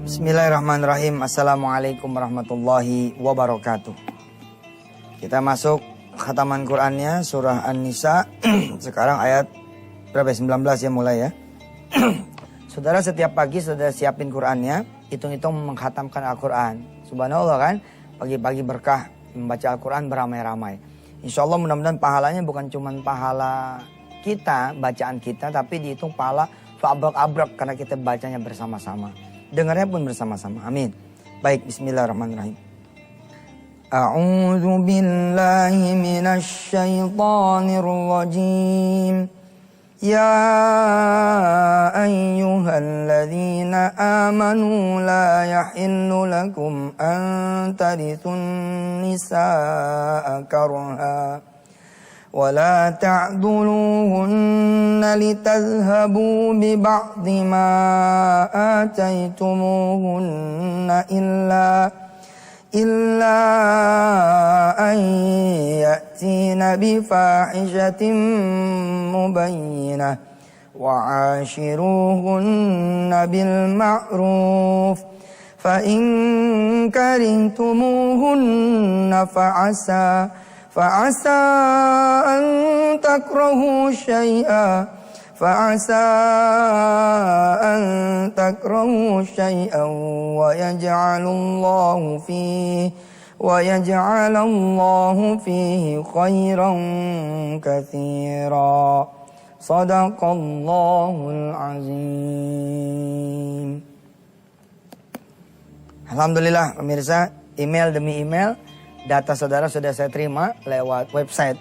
Bismillahirrahmanirrahim. Assalamualaikum warahmatullahi wabarakatuh. Kita masuk khataman Qur'annya surah An-Nisa. Sekarang ayat berapa? 19 ya mulai ya. Saudara setiap pagi sudah siapin Qur'annya, hitung-hitung mengkhatamkan Al-Quran. Subhanallah kan, pagi-pagi berkah membaca Al-Quran beramai-ramai. Insya Allah mudah-mudahan pahalanya bukan cuma pahala kita, bacaan kita, tapi dihitung pahala fa'abrak-abrak karena kita bacanya bersama-sama. Dengarnya pun bersama-sama. Amin. Baik, bismillahirrahmanirrahim. A'udzu billahi minasy syaithanir rajim. Ya ayyuhalladzina amanu la yahillu lakum an tarithun nisaa karha ولا تعضلوهن لتذهبوا ببعض ما آتيتموهن إلا أن يأتين بفاحشة مبينة وعاشروهن بالمعروف فإن كرهتموهن فعسى أن تكرهوا شيئا ويجعل الله فيه خيرا كثيرا صدق الله العظيم. Alhamdulillah pemirsa, email demi email data saudara sudah saya terima lewat website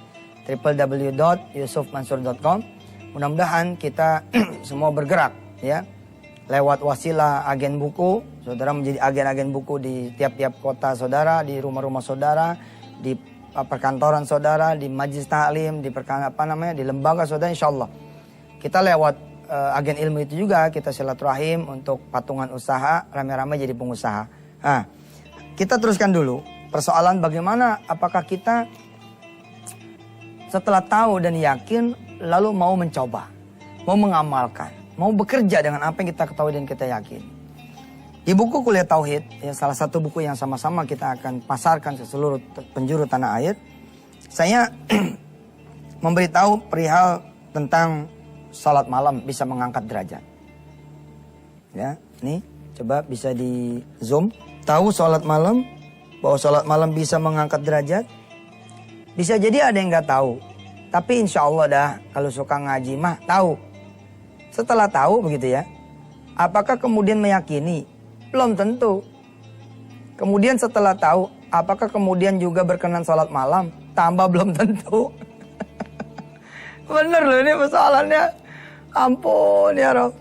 www.yusufmansur.com. Mudah-mudahan kita semua bergerak ya lewat wasilah agen buku. Saudara menjadi agen-agen buku di tiap-tiap kota saudara, di rumah-rumah saudara, di perkantoran saudara, di majlis taklim, di di lembaga saudara. Insyaallah kita lewat agen ilmu itu juga kita silaturahim untuk patungan usaha, rame-rame jadi pengusaha. Nah, kita teruskan dulu. Persoalan bagaimana apakah kita setelah tahu dan yakin lalu mau mencoba, mau mengamalkan, mau bekerja dengan apa yang kita ketahui dan kita yakin. Di buku Kuliah Tauhid, ya, salah satu buku yang sama-sama kita akan pasarkan ke seluruh penjuru tanah air, saya memberitahu perihal tentang salat malam bisa mengangkat derajat. Ya, nih coba bisa di zoom. Tahu salat malam, bahwa sholat malam bisa mengangkat derajat. Bisa jadi ada yang nggak tahu, tapi insya Allah dah kalau suka ngaji mah tahu. Setelah tahu begitu ya, apakah kemudian meyakini? Belum tentu. Kemudian setelah tahu, apakah kemudian juga berkenan sholat malam? Tambah belum tentu. Bener loh ini persoalannya. Ampun ya Rob.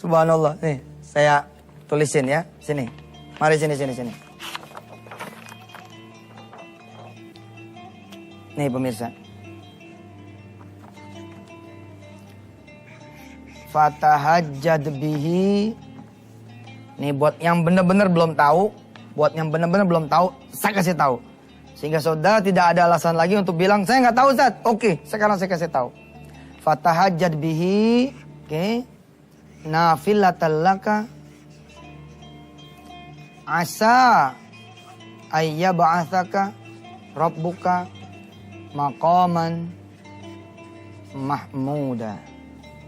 Subhanallah. Nih saya tulisin ya, sini. Mari sini. Nih pemirsa. Fatahajjad bihi. Nih buat yang benar-benar belum tahu, saya kasih tahu. Sehingga saudara tidak ada alasan lagi untuk bilang, saya nggak tahu Ustaz. Oke, sekarang saya kasih tahu. Fatahajjad bihi, oke. Nafilatan laka. Asa ayyab'atsaka rabbuka maqaman mahmuda.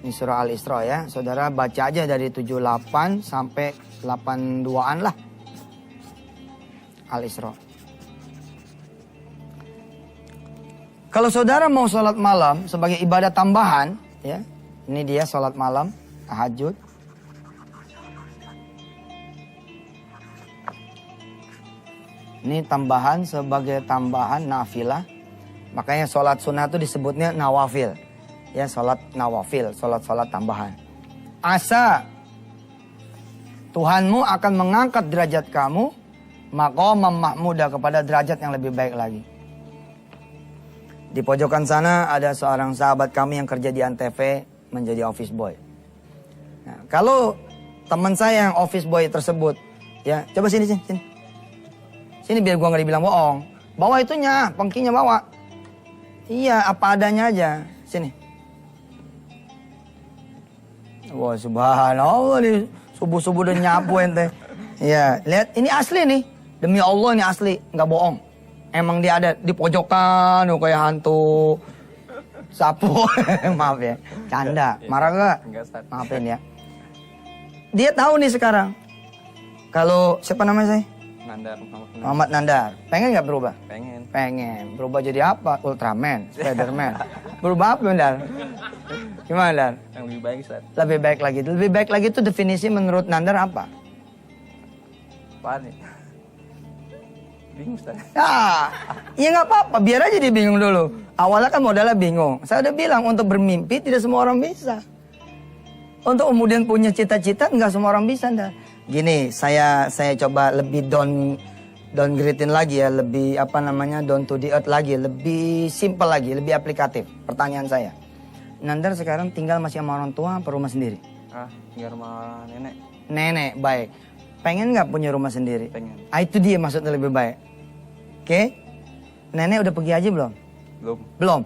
Ini surah Al-Isra ya. Saudara baca aja dari 78 sampai 82-an lah. Al-Isra. Kalau saudara mau sholat malam sebagai ibadah tambahan ya. Ini dia sholat malam, tahajud. Ini tambahan sebagai tambahan nafilah. Makanya sholat sunnah itu disebutnya nawafil. Ya, sholat nawafil, sholat tambahan. Asa Tuhanmu akan mengangkat derajat kamu maqamam mahmuda kepada derajat yang lebih baik lagi. Di pojokan sana ada seorang sahabat kami yang kerja di Antv menjadi office boy. Nah, kalau teman saya yang office boy tersebut, ya coba sini. Sini biar gua nggak dibilang bohong. Bawa itunya, pengkinya bawa. Iya, apa adanya aja. Sini. Wah, subhanallah nih. Subuh-subuh udah nyapu ente. Ya, lihat ini asli nih. Demi Allah ini asli, nggak bohong. Emang dia ada di pojokan, kayak hantu sapu. Maaf ya, canda. Marah gak? Enggak, Ustaz. Maafin ya. Dia tahu nih sekarang. Kalau siapa namanya saya? Nandar Muhammad Nandar. Pengen nggak berubah? pengen. Pengen. Berubah jadi apa? Ultraman, Spiderman. Berubah apa, Dar? Gimana, Dar? Yang lebih baik, Ustaz. Lebih baik lagi. Lebih baik lagi itu definisi menurut Nandar apa? Apaan nih? Bingung, Ustaz. Ya nggak apa-apa. Biar aja dia bingung dulu. Awalnya kan modalnya bingung. Saya udah bilang untuk bermimpi tidak semua orang bisa. Untuk kemudian punya cita-cita nggak semua orang bisa, Dar. Gini, saya coba lebih downgrade-in lagi ya, lebih apa namanya, down to the earth lagi, lebih simple lagi, lebih aplikatif. Pertanyaan saya, Nandar sekarang tinggal masih sama orang tua apa rumah sendiri? Tinggal sama nenek. Nenek, baik. Pengen nggak punya rumah sendiri? Pengen. Itu dia maksudnya lebih baik. Oke? Nenek udah pergi haji belum? Belum. Belum.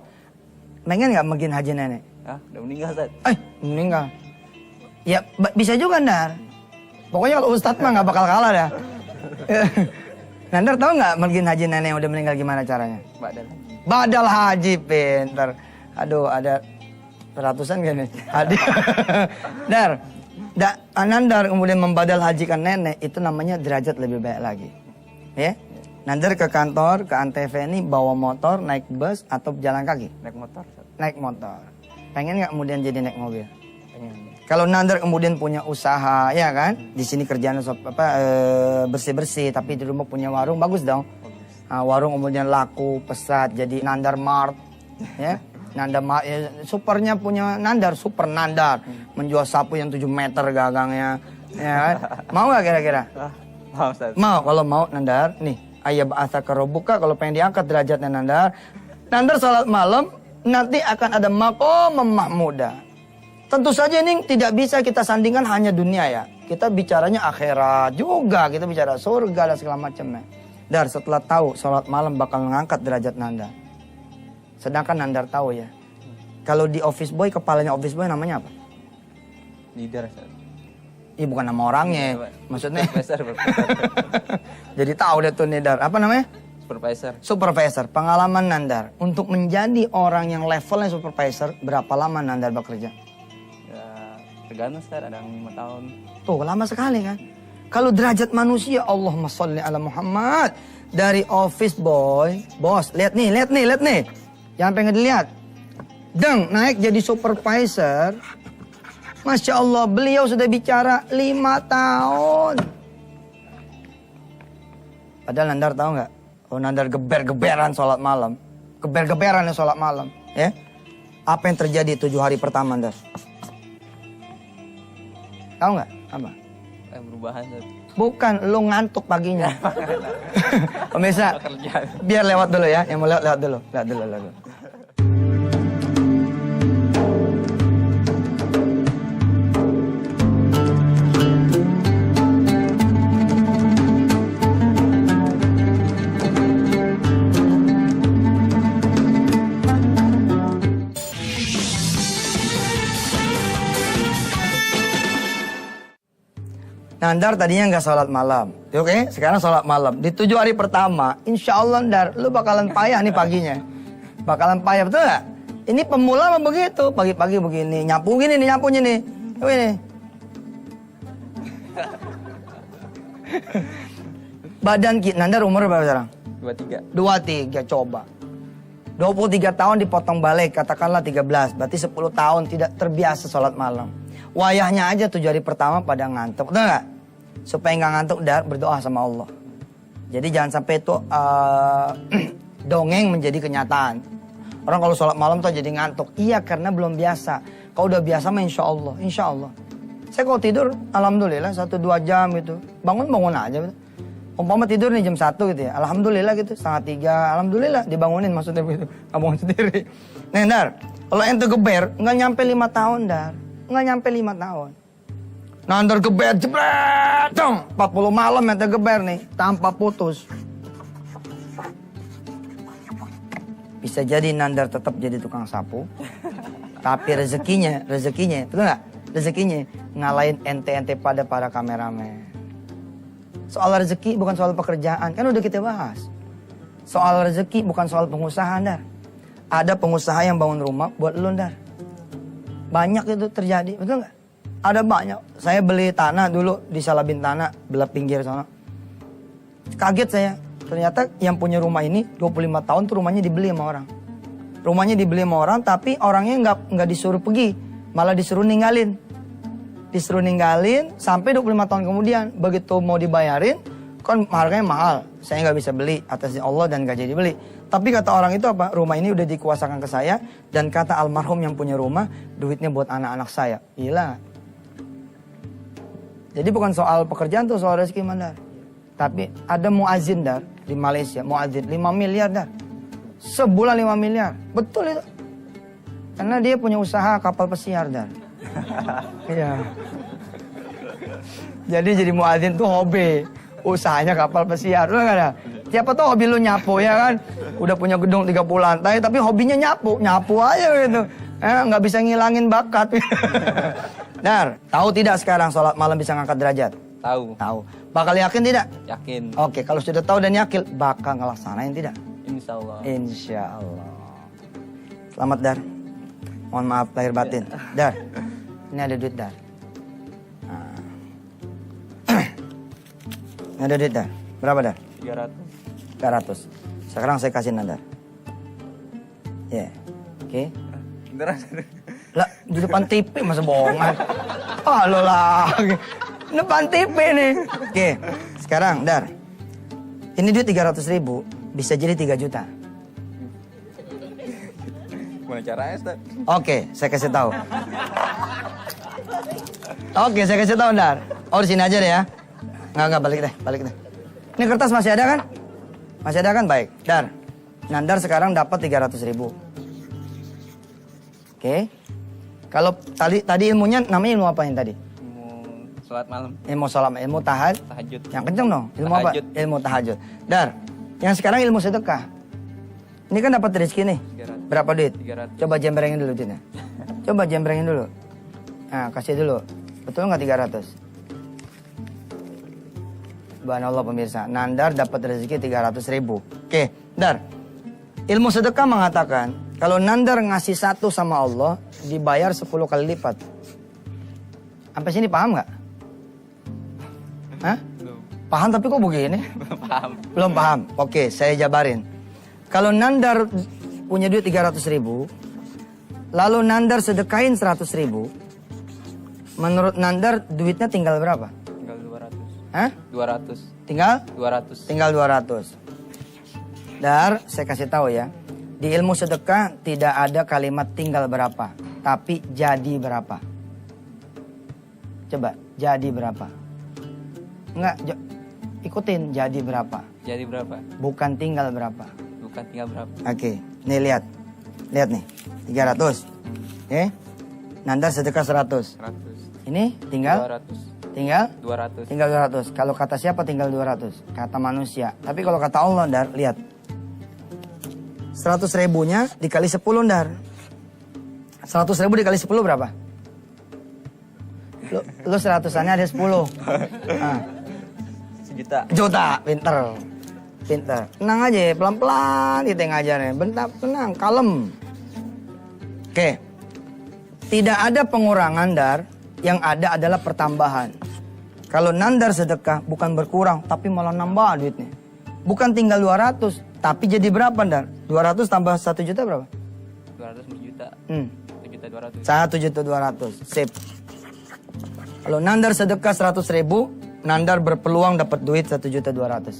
Pengen nggak mungkin haji nenek? Udah meninggal, Ustaz. Meninggal. Ya bisa juga, Nandar. Pokoknya kalau Ustadz mah nggak bakal kalah dah. Nandar tahu nggak mergin haji nenek yang udah meninggal gimana caranya? Badal haji, pinter. Aduh, ada ratusan gak nih? Dar, Nandar kemudian membadal hajikan nenek, itu namanya derajat lebih baik lagi. Ya? Nandar ke kantor, ke Antv ini bawa motor, naik bus, atau jalan kaki? Naik motor, Ustaz. Naik motor. Pengen nggak kemudian jadi naik mobil? Pengen. Kalau Nandar kemudian punya usaha, ya kan? Di sini kerjaan bersih-bersih, tapi di rumah punya warung, bagus dong. Warung kemudian laku, pesat, jadi Nandar Mart, ya. Nandar Mart, supernya punya Nandar, super Nandar, menjual sapu yang 7 meter gagangnya, ya kan? Mau nggak kira-kira? Mau, Ustaz. Mau, kalau mau Nandar, nih, ayah bahasa kerobuka, kalau pengen diangkat derajatnya Nandar salat malam, nanti akan ada makom mahmuda. Tentu saja ini tidak bisa kita sandingkan hanya dunia ya. Kita bicaranya akhirat juga, kita bicara surga dan segala macamnya. Dar, setelah tahu sholat malam bakal mengangkat derajat Nandar. Sedangkan Nandar tahu ya, kalau di office boy, kepalanya office boy namanya apa? Leader, Ustaz. Iya, bukan nama orangnya, maksudnya. Supervisor. Jadi tahu deh tuh nih, Dar. Apa namanya? Supervisor. Pengalaman Nandar untuk menjadi orang yang levelnya supervisor, berapa lama Nandar bekerja? Ya, tergantung, Ustaz. Ada yang 5 tahun. Tuh, lama sekali kan? Kalau derajat manusia, Allahumma sholli ala Muhammad. Dari office boy, bos, lihat nih. Jangan pengen dilihat. Naik jadi supervisor. Masya Allah, beliau sudah bicara 5 tahun. Padahal Nandar tahu nggak? Oh, Nandar geber-geberan sholat malam. Geber-geberan ya sholat malam. Ya? Apa yang terjadi 7 hari pertama, Nandar? Tahu nggak? Apa? Perubahan, Ustaz. Bukan, lu ngantuk paginya. Pemirsa, biar lewat dulu ya. Yang mau lewat dulu. Lewat dulu. Nandar tadinya nggak sholat malam, oke? Sekarang sholat malam. Di 7 hari pertama, insya Allah Nandar, lu bakalan payah nih paginya. Bakalan payah, betul nggak? Ini pemula mah begitu, pagi-pagi begini, nyapu gini nih, nyapunya nih. Ini. Badan kita, Nandar umur berapa sekarang? 23, coba. 23 tahun dipotong balik, katakanlah 13, berarti 10 tahun tidak terbiasa sholat malam. Wayahnya aja 7 hari pertama pada ngantuk, betul nggak? Supaya nggak ngantuk, berdoa sama Allah. Jadi jangan sampai itu dongeng menjadi kenyataan. Orang kalau sholat malam tuh jadi ngantuk. Iya, karena belum biasa. Kalau udah biasa mah insya Allah. Saya kalau tidur, alhamdulillah 1-2 jam gitu. Bangun aja. Gitu. Umpama tidur nih jam 1 gitu ya. Alhamdulillah gitu, 2:30. Alhamdulillah dibangunin maksudnya begitu. Nggak bangun sendiri. Nih, Dar. Kalau ente geber, nggak nyampe 5 tahun, Dar. Nggak nyampe 5 tahun. Nandar geber, jebret, 40 malam ente geber nih, tanpa putus. Bisa jadi Nandar tetap jadi tukang sapu. Tapi rezekinya, betul nggak? Rezekinya ngalahin ente-ente pada para kameramen. Soal rezeki bukan soal pekerjaan. Kan udah kita bahas. Soal rezeki bukan soal pengusaha, Dar. Ada pengusaha yang bangun rumah buat lu, Dar. Banyak itu terjadi, betul nggak? Ada banyak. Saya beli tanah dulu di Salabin Tanah, belah pinggir sana. Kaget saya. Ternyata yang punya rumah ini 25 tahun tuh rumahnya dibeli sama orang. Rumahnya dibeli sama orang, tapi orangnya nggak disuruh pergi. Malah disuruh ninggalin. Disuruh ninggalin sampai 25 tahun kemudian. Begitu mau dibayarin, kan harganya mahal. Saya nggak bisa beli atas Allah dan nggak jadi beli. Tapi kata orang itu apa? Rumah ini udah dikuasakan ke saya. Dan kata almarhum yang punya rumah, duitnya buat anak-anak saya. Gila. Jadi bukan soal pekerjaan tuh, soal rezeki, Mandar. Tapi ada muazin, Dar, di Malaysia. Muazin 5 miliar, Dar. Sebulan 5 miliar. Betul itu. Karena dia punya usaha kapal pesiar, Dar. Iya. Jadi muazin tuh hobi. Usahanya kapal pesiar. Lu nggak ada? Siapa tuh hobi lu nyapu, ya kan? Udah punya gedung 30 lantai, tapi hobinya nyapu. Nyapu aja gitu. Nggak bisa ngilangin bakat. Dar, tahu tidak sekarang sholat malam bisa ngangkat derajat? Tahu. Tahu. Bakal yakin tidak? Yakin. Oke, kalau sudah tahu dan yakin, bakal ngelaksanain tidak? Insya Allah. Insya Allah. Selamat, Dar. Mohon maaf lahir batin. Dar, ini ada duit, Dar. Nah. Ini ada duit, Dar. Berapa, Dar? 300. 300. Sekarang saya kasih Dar. Ya. Oke. Beneran. Lah, di depan TV masa bohongan. Ah, lo lagi. Depan TV nih. Oke, sekarang Dar. Ini duit 300.000 bisa jadi 3 juta. Gimana caranya, Ustaz? Oke, saya kasih tahu. Oke, saya kasih tahu, Dar. Oh, di sini aja deh ya. Nggak, balik deh. Ini kertas masih ada kan? Masih ada kan? Baik. Dar. Nandar sekarang dapat 300.000. Oke. Kalau tadi ilmunya namanya ilmu apa yang tadi? Ilmu sholat malam. Ilmu sholat, ilmu Tahajud. Yang kenceng dong. Ilmu Tahajud. apa? Ilmu tahajud. Dar. Yang sekarang ilmu sedekah. Ini kan dapat rezeki nih. 300. Berapa duit? 300. Coba jembrengin dulu duitnya. Coba jembrengin dulu. Nah, kasih dulu. Betul nggak 300? Subhanallah pemirsa. Nandar dapat rezeki 300.000. Oke, Dar. Ilmu sedekah mengatakan, kalau Nandar ngasih 1 sama Allah, dibayar 10 kali lipat. Sampai sini paham nggak? Hah? Belum. Paham tapi kok begini? Paham. Belum paham. Oke, saya jabarin. Kalau Nandar punya duit 300.000, lalu Nandar sedekahin 100.000, menurut Nandar duitnya tinggal berapa? Tinggal 200. Hah? 200. Tinggal? 200. Tinggal 200. Dar, saya kasih tahu ya. Di ilmu sedekah tidak ada kalimat tinggal berapa, tapi jadi berapa. Coba, jadi berapa? Enggak, ikutin jadi berapa. Jadi berapa? Bukan tinggal berapa. Bukan tinggal berapa? Oke, nih lihat. Lihat nih, 300. Oke. Nandar sedekah 100. 100. Ini tinggal 200. tinggal 200. tinggal 200. Kalau kata siapa tinggal 200? Kata manusia. Tapi kalau kata Allah, Dar, lihat. 100.000-nya dikali 10, Dar. 100.000 dikali 10 berapa? Lu 100-annya ada 10. Nah. 1 juta. Juta, pinter. Tenang aja, pelan-pelan kita ngajarnya. Bentar, tenang, kalem. Oke. Tidak ada pengurangan, Dar. Yang ada adalah pertambahan. Kalau Nandar sedekah bukan berkurang, tapi malah nambah duitnya. Bukan tinggal 200, tapi jadi berapa, Dar? 200 tambah 1 juta berapa? 200 juta. 1 juta 200. 1 juta 200. Sip. Kalau Nandar sedekah 100.000, Nandar berpeluang dapat duit 1 juta 200.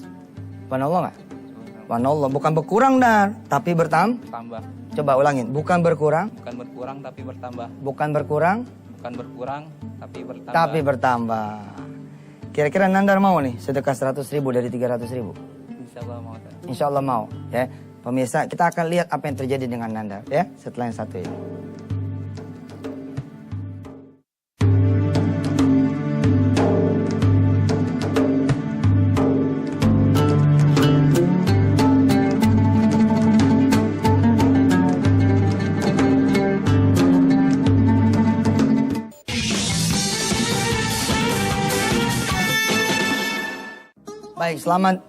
Subhanallah nggak? Subhanallah. Bukan berkurang, Dar, tapi Tambah. Coba ulangin. Bukan berkurang. Bukan berkurang tapi bertambah. Bukan berkurang. Bukan berkurang tapi bertambah. Tapi bertambah. Kira-kira Nandar mau nih sedekah 100.000 dari 300.000? Insyaallah mau. Ustaz. Insya Allah mau. Ya, pemirsa, kita akan lihat apa yang terjadi dengan Nandar ya setelah yang satu ini. Baik, selamat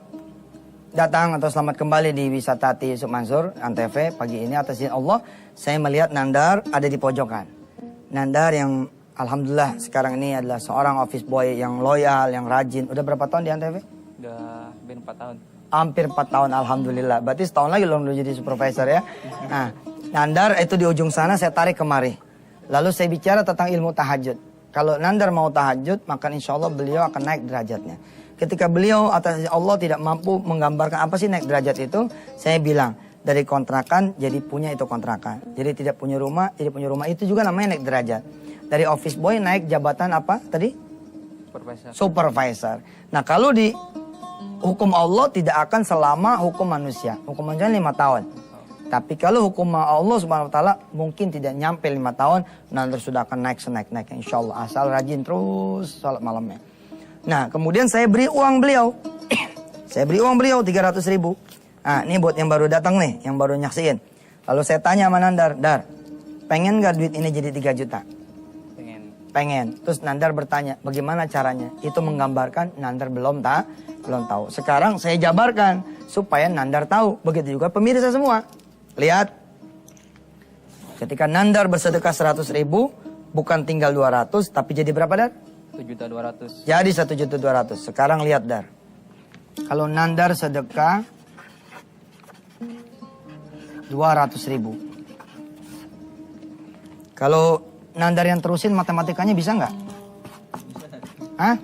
datang atau selamat kembali di Wisata Hati Yusuf Mansur Antv. Pagi ini atas izin Allah saya melihat Nandar ada di pojokan. Nandar yang alhamdulillah sekarang ini adalah seorang office boy yang loyal, yang rajin. Udah berapa tahun di Antv? Udah hampir 4 tahun. Hampir 4 tahun alhamdulillah. Berarti setahun lagi lo jadi supervisor ya. Nah, Nandar itu di ujung sana saya tarik kemari. Lalu saya bicara tentang ilmu tahajud. Kalau Nandar mau tahajud, maka insya Allah beliau akan naik derajatnya. Ketika beliau atas Allah tidak mampu menggambarkan apa sih naik derajat itu, saya bilang dari kontrakan jadi punya itu kontrakan. Jadi tidak punya rumah, jadi punya rumah, itu juga namanya naik derajat. Dari office boy naik jabatan apa tadi? Supervisor. Nah kalau di hukum Allah tidak akan selama hukum manusia. Hukum manusia 5 tahun. Tapi kalau hukum Allah Subhanahu wa taala mungkin tidak nyampe 5 tahun, nanti sudah akan naik senaik-naik insya Allah. Asal rajin terus salat malamnya. Nah, kemudian saya beri uang beliau. Saya beri uang beliau 300.000. Nah, ini buat yang baru datang nih, yang baru nyaksiin. Lalu saya tanya sama Nandar, Dar, pengen gak duit ini jadi 3 juta? Pengen. Terus Nandar bertanya, bagaimana caranya? Itu menggambarkan Nandar belum tahu. Sekarang saya jabarkan supaya Nandar tahu. Begitu juga pemirsa semua. Lihat. Ketika Nandar bersedekah 100.000, bukan tinggal 200, tapi jadi berapa, Dar? 1.200.000. Jadi 1.200.000. Sekarang lihat, Dar. Kalau Nandar sedekah 200.000. Kalau Nandar yang terusin matematikanya bisa nggak? Hah?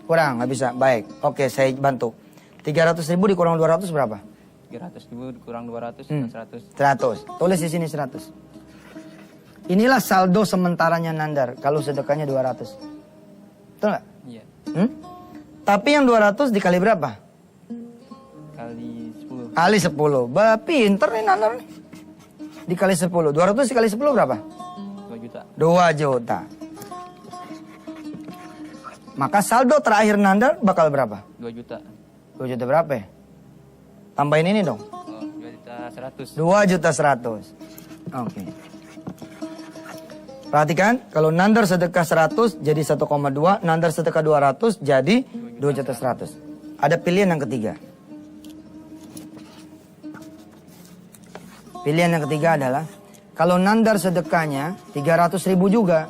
Kurang, nggak bisa. Baik. Oke, saya bantu. 300.000 dikurang 200 berapa? 300.000 dikurang 200, 100. 100. Tulis di sini 100. Inilah saldo sementaranya Nandar kalau sedekahnya 200. Betul nggak? Iya. Tapi yang 200 dikali berapa? Kali 10. Kali 10. Pinter nih Nandar nih. Dikali 10. 200 dikali 10 berapa? 2 juta. 2 juta. Maka saldo terakhir Nandar bakal berapa? 2 juta. 2 juta berapa ya? Tambahin ini dong. Oh, 2 juta 100. 2 juta 100. Oke. Perhatikan, kalau Nandar sedekah 100 jadi 1,2, Nandar sedekah 200 jadi 2 juta 100. Ada pilihan yang ketiga. Pilihan yang ketiga adalah, kalau Nandar sedekahnya 300.000 juga.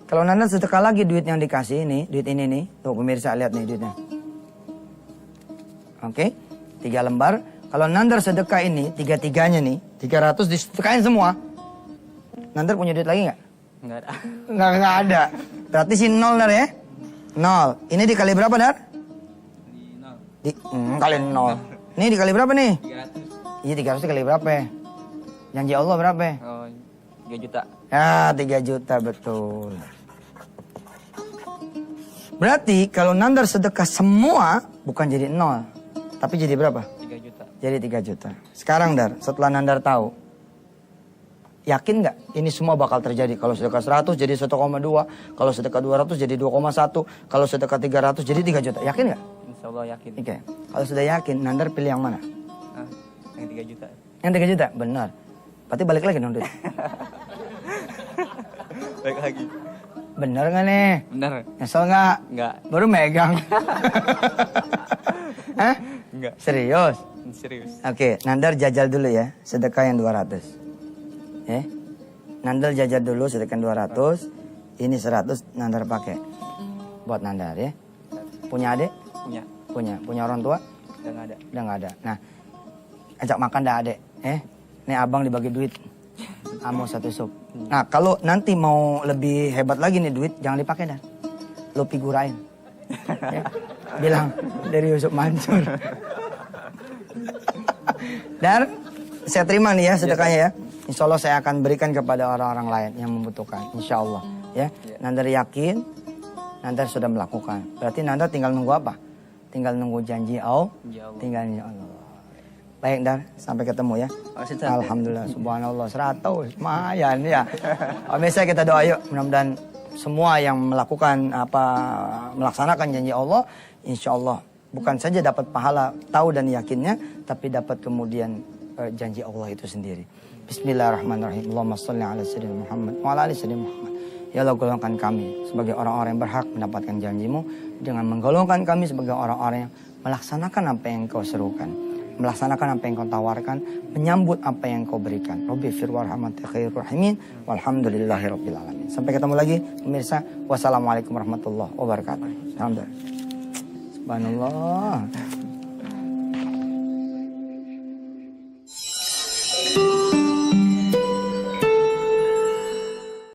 Kalau Nandar sedekah lagi duit yang dikasih ini, duit ini nih. Tuh pemirsa lihat nih duitnya. Oke, 3 lembar. Kalau Nandar sedekah ini, 3-3-nya nih, 300 disedekahin semua. Nandar punya duit lagi nggak? Nggak ada. Nggak ada. Berarti sih 0, Dar ya? 0. Ini dikali berapa, Dar? Di 0. Kali 0. Ini dikali berapa nih? 300. Iya, 300 dikali berapa ya? Janji Allah berapa ya? Oh, 3 juta. Ya, 3 juta betul. Berarti kalau Nandar sedekah semua bukan jadi 0, tapi jadi berapa? 3 juta. Jadi 3 juta. Sekarang, Dar, setelah Nandar tahu, yakin nggak ini semua bakal terjadi? Kalau sedekah 100 jadi 1,2, kalau sedekah 200 jadi 2,1, kalau sedekah 300 jadi 3 juta. Yakin nggak? Insya Allah yakin. Oke. Kalau sudah yakin, Nandar pilih yang mana? Yang 3 juta. Yang 3 juta? Benar. Berarti balik lagi dong duit. Baik lagi. Bener nggak nih? Benar. Nyesel nggak? Nggak. Baru megang. Hah? Nggak. Serius? Serius. Oke, Nandar jajal dulu ya, sedekah yang 200. Nandar jajal dulu sedekah 200. Ini 100 Nandar pakai. Buat Nandar ya. Punya adik? Punya. Punya orang tua? Udah nggak ada. Udah nggak ada. Nah, ajak makan dah adek. Nih abang dibagi duit. Amo 1 sup. Nah, kalau nanti mau lebih hebat lagi nih duit, jangan dipakai dah. Lo figurain. Ya. Bilang dari Yusuf Mansur. Dar, saya terima nih ya sedekahnya ya. Insya Allah saya akan berikan kepada orang-orang lain yang membutuhkan. Insya Allah ya. Nandar yakin, Nandar sudah melakukan. Berarti Nandar tinggal nunggu apa? Tinggal nunggu janji Allah. Tinggal ya Allah. Baik, Dar, sampai ketemu ya. Alhamdulillah, subhanallah, 100, lumayan ya. Biasa kita doa yuk, mudah-mudahan semua yang melaksanakan janji Allah, insya Allah bukan saja dapat pahala tahu dan yakinnya, tapi dapat kemudian janji Allah itu sendiri. Bismillahirrahmanirrahim. Allahumma shalli ala sayyidina Muhammad wa ala ali sayyidina Muhammad. Ya Allah, golongkan kami sebagai orang-orang yang berhak mendapatkan janjimu dengan menggolongkan kami sebagai orang-orang yang melaksanakan apa yang Engkau serukan, melaksanakan apa yang Engkau tawarkan, menyambut apa yang Engkau berikan. Rabbi fir warhamati khairur rahimin walhamdulillahirabbil alamin. Sampai ketemu lagi pemirsa. Wassalamualaikum warahmatullahi wabarakatuh. Alhamdulillah. Subhanallah.